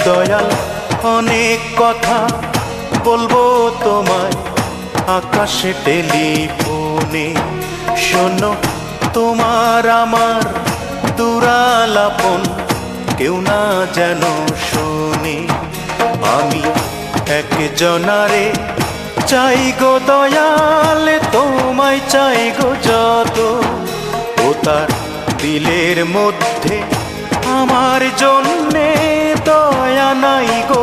দয়াল অনেক কথা বলবো তোমায় আকাশে টেলিফোনে। শোনো তোমার আমার দুরালাপন কেউ না যেন শোনে। আমি একজনারে চাই গো দয়াল, তোমায় চাই গো যত। ও তার দিলের মধ্যে আমার জন্যে দয়া নাই গো।